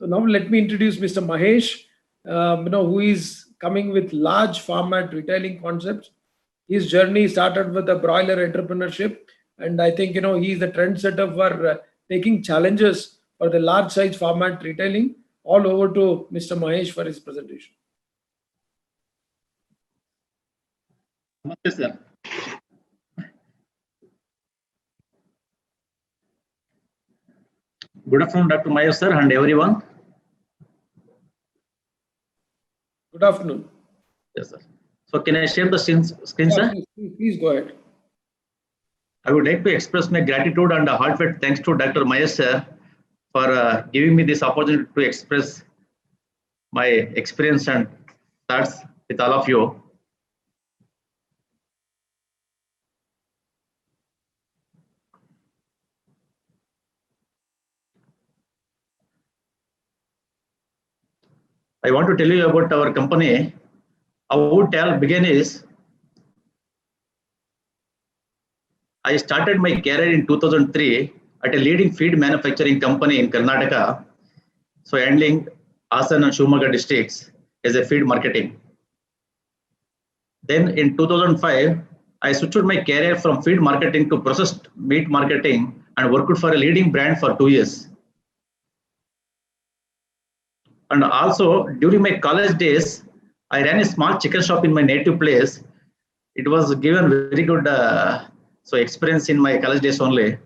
So now let me introduce Mr. Mahesh, who is coming with large format retailing concepts. His journey started with a broiler entrepreneurship, and I think he is the trendsetter for taking challenges for the large size format retailing. All over to Mr. Mahesh for his presentation. Namaste, sir. Good afternoon, Dr. Mahesh, sir, and everyone. Good afternoon. Yes, sir. So, can I share the screen, sir? Please go ahead. I would like to express my gratitude and a heartfelt thanks to Dr. Mahesh, sir, for giving me this opportunity to express my experience and thoughts with all of you. I want to tell you about our company. How it began is, I started my career in 2003 at a leading feed manufacturing company in Karnataka, so handling Hassan and Shumaga districts as a feed marketing. Then in 2005, I switched my career from feed marketing to processed meat marketing and worked for a leading brand for 2 years. And also during my college days, I ran a small chicken shop in my native place. It was given very good experience in my college days only.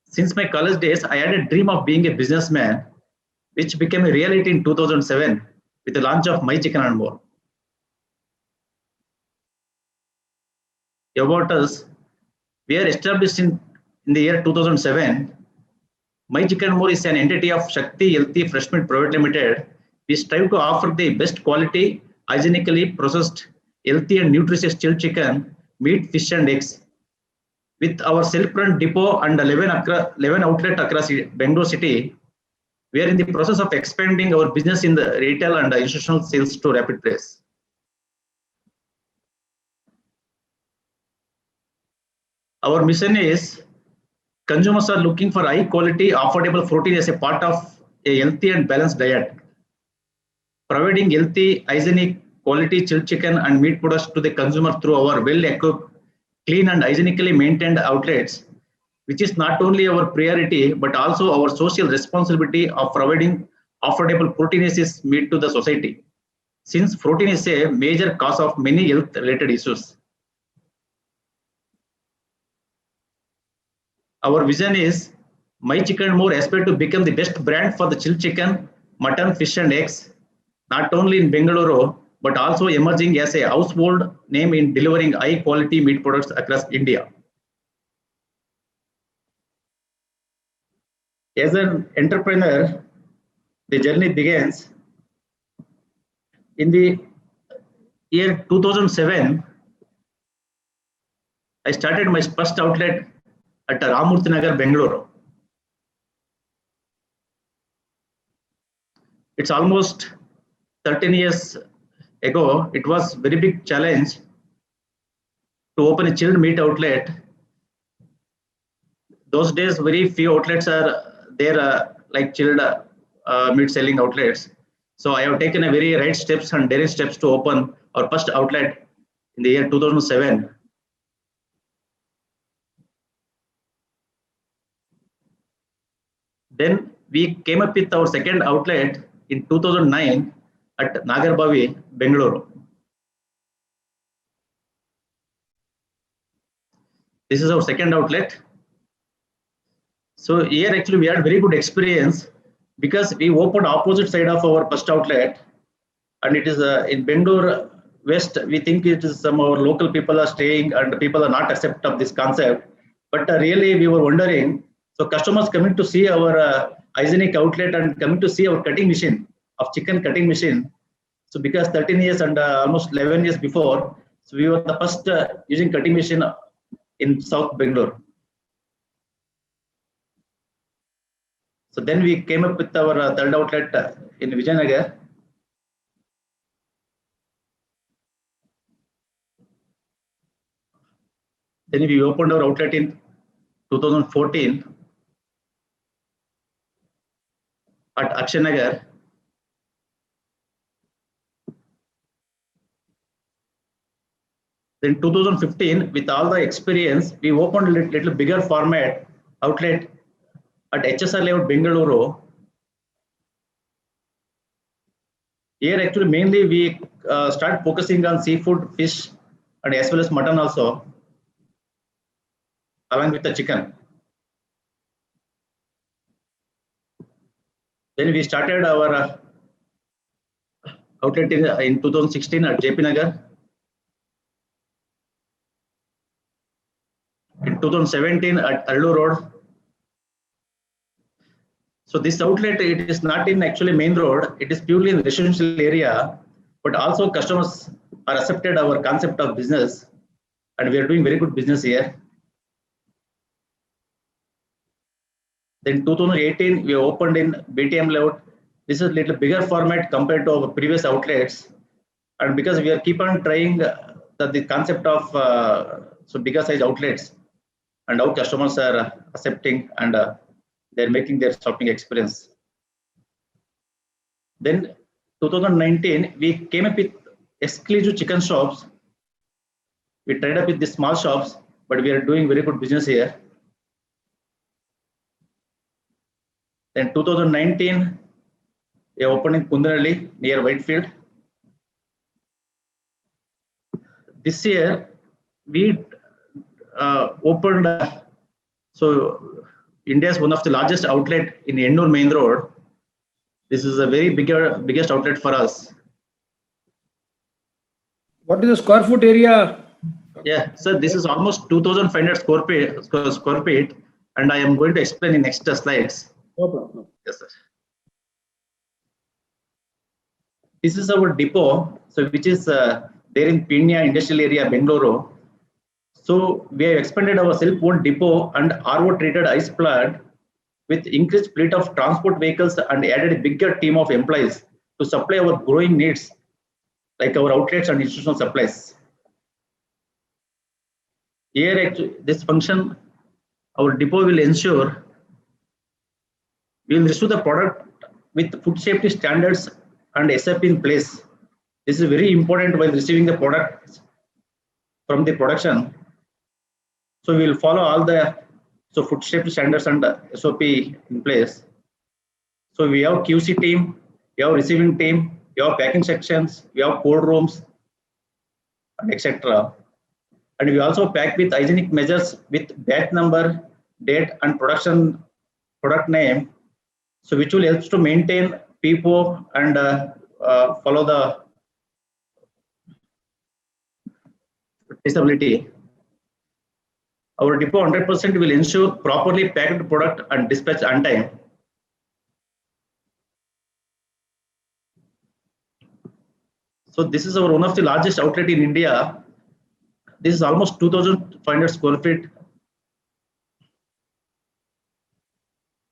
Since my college days, I had a dream of being a businessman, which became a reality in 2007 with the launch of My Chicken and More. About us, we are established in the year 2007. My Chicken and More is an entity of Shakti Healthy Fresh Meat Private Limited. We strive to offer the best quality, hygienically processed, healthy and nutritious chilled chicken, meat, fish and eggs. With our self-run depot and 11 outlets across Bangalore city, we are in the process of expanding our business in the retail and institutional sales to rapid pace. Our mission is, consumers are looking for high quality, affordable protein as a part of a healthy and balanced diet. Providing healthy, hygienic, quality chilled chicken and meat products to the consumer through our well-equipped, clean and hygienically maintained outlets, which is not only our priority but also our social responsibility of providing affordable proteinaceous meat to the society, since protein is a major cause of many health-related issues. Our vision is, My Chicken and More aspire to become the best brand for the chilled chicken, mutton, fish and eggs, not only in Bengaluru, but also emerging as a household name in delivering high quality meat products across India. As an entrepreneur, the journey begins in the year 2007. I started my first outlet at Ramurthy Nagar, Bengaluru. It's almost 13 years ago. It was very big challenge to open a chilled meat outlet. Those days, very few outlets are there like chilled meat selling outlets. So I have taken a very right steps and daring steps to open our first outlet in the year 2007. Then we came up with our second outlet in 2009 at Nagarbavi, Bengaluru. This is our second outlet. So here actually we had very good experience because we opened opposite side of our first outlet, and it is in Bengaluru West. We think it is some of our local people are staying and people are not accept of this concept. But really we were wondering, so customers coming to see our hygienic outlet and coming to see our cutting machine of chicken cutting machine. So because 13 years and almost 11 years before, so we were the first using cutting machine in South Bangalore. So then we came up with our third outlet in Vijayanagar. Then we opened our outlet in 2014 at Akshay Nagar. Then 2015, with all the experience, we opened a little bigger format outlet at HSR Layout Bengaluru. Here actually mainly we start focusing on seafood, fish, and as well as mutton also, along with the chicken. Then we started our outlet in 2016 at JP Nagar. In 2017 at Arlu Road. So this outlet, it is not in actually main road, it is purely in residential area, but also customers are accepted our concept of business and we are doing very good business here. Then 2018, we opened in BTM layout. This is a little bigger format compared to our previous outlets. And because we are keep on trying the concept of so bigger size outlets and how customers are accepting and they're making their shopping experience. Then 2019, we came up with exclusive chicken shops. We tied up with the small shops, but we are doing very good business here. Then 2019, we opened in Kundarali near Whitefield. This year, we opened so India's one of the largest outlet in Ennore Main Road. This is a very biggest outlet for us. What is the square foot area? Yeah, sir, this is almost 2,500 square feet, and I am going to explain in next slides. No problem. Yes, sir. This is our depot, so which is there in Pinya Industrial Area, Bengaluru. So we have expanded our self-owned depot and RO treated ice plant with increased fleet of transport vehicles and added a bigger team of employees to supply our growing needs like our outlets and institutional supplies. Here, actually, this function, our depot will ensure we will receive the product with food safety standards and SOP in place. This is very important while receiving the product from the production. So we will follow all the food safety standards and SOP in place. So we have QC team, we have receiving team, we have packing sections, we have cold rooms, etc. And we also pack with hygienic measures with batch number, date, and product name. So which will help to maintain PPO and follow the traceability. Our depot 100% will ensure properly packed product and dispatch on time. So this is our one of the largest outlet in India. This is almost 2,500 square feet.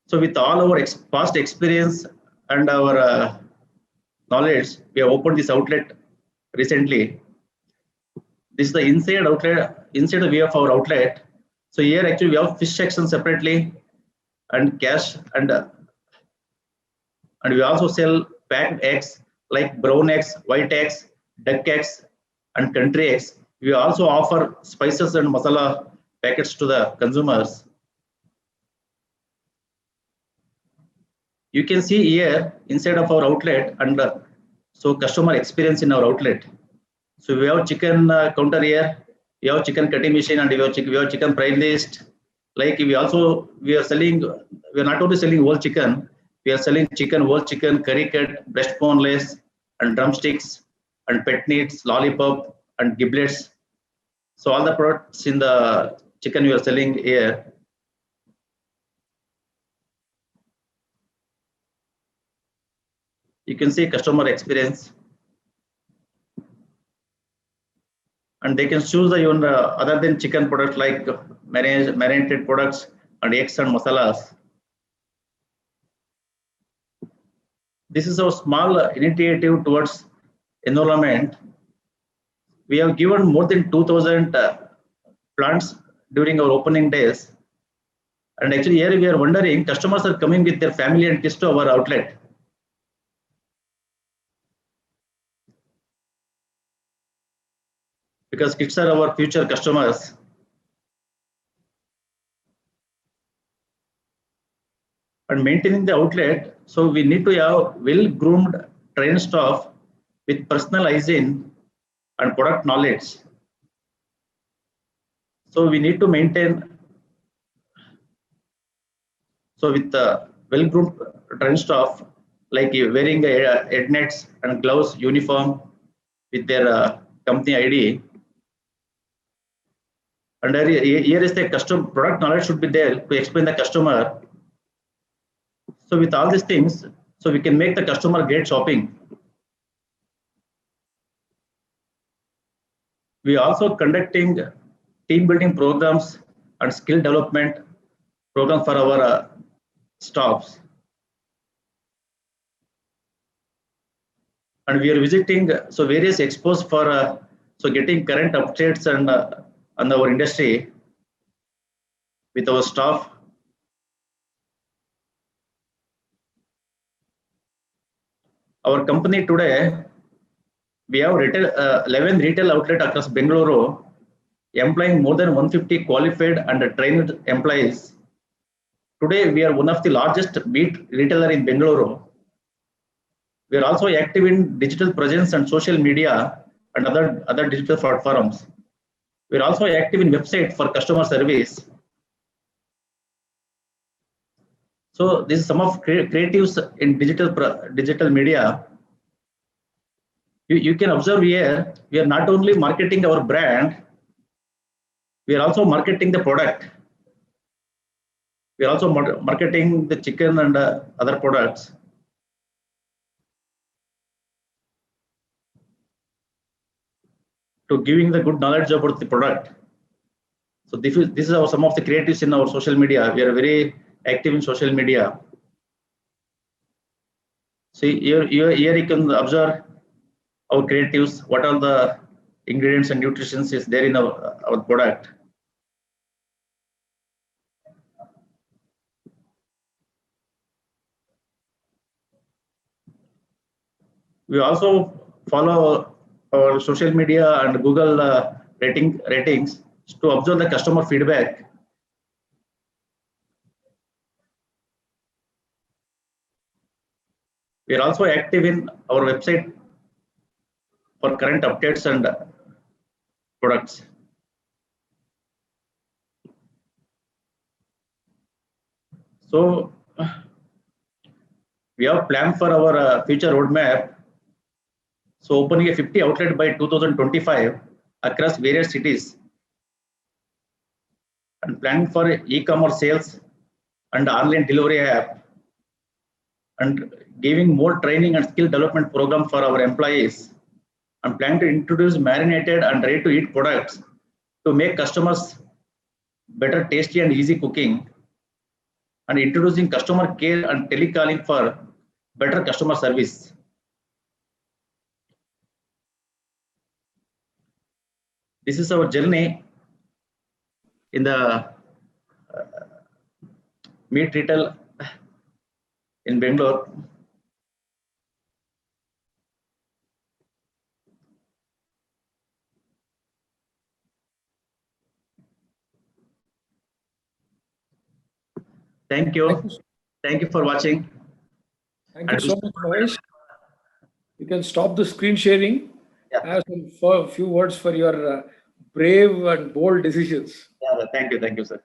So with all our past experience and our knowledge, we have opened this outlet recently. This is the inside outlet, inside the view of our outlet. So here actually we have fish section separately and cash and we also sell packed eggs like brown eggs, white eggs, duck eggs and country eggs. We also offer spices and masala packets to the consumers. You can see here inside of our outlet and so customer experience in our outlet. So we have chicken counter here, we have chicken cutting machine, and we have chicken price list. Like we are not only selling whole chicken, we are selling whole chicken, curry cut, breast boneless, and drumsticks, and pet meats, lollipop, and giblets. So all the products in the chicken we are selling here. You can see customer experience. And they can choose the even other than chicken products like marinated products and eggs and masalas. This is our small initiative towards environment. We have given more than 2,000 plants during our opening days. And actually here we are wondering, customers are coming with their family and kids to our outlet. because kids are our future customers. And maintaining the outlet, so we need to have well-groomed trained staff with personal hygiene and product knowledge. So we need to maintain, so with the well-groomed trained staff, like wearing head nets and gloves, uniform with their company ID. And here is the custom product knowledge should be there to explain the customer. So with all these things, so we can make the customer great shopping. We also conducting team building programs and skill development program for our staffs. And we are visiting so various expos for so getting current updates and on our industry with our staff. Our company today, we have 11 retail outlets across Bengaluru, employing more than 150 qualified and trained employees. Today, we are one of the largest meat retailer in Bengaluru. We are also active in digital presence and social media and other digital platforms. We are also active in website for customer service. So this is some of creatives in digital media. You can observe here, we are not only marketing our brand, we are also marketing the product. We are also marketing the chicken and other products. To giving the good knowledge about the product. So this is some of the creatives in our social media. We are very active in social media. See here you can observe our creatives, what are the ingredients and nutritions is there in our product. We also follow our social media and Google ratings to observe the customer feedback. We are also active in our website for current updates and products. So we have planned for our future roadmap. So opening a 50 outlet by 2025 across various cities, and planning for e-commerce sales and online delivery app, and giving more training and skill development program for our employees, and plan to introduce marinated and ready to eat products to make customers better tasty and easy cooking, and introducing customer care and telecalling for better customer service. This is our journey in the meat retail in Bangalore. Thank you. Thank you for watching. Thank you so much, Mahesh. You can stop the screen sharing. Yeah. I have a few words for your brave and bold decisions. Yeah, thank you, sir.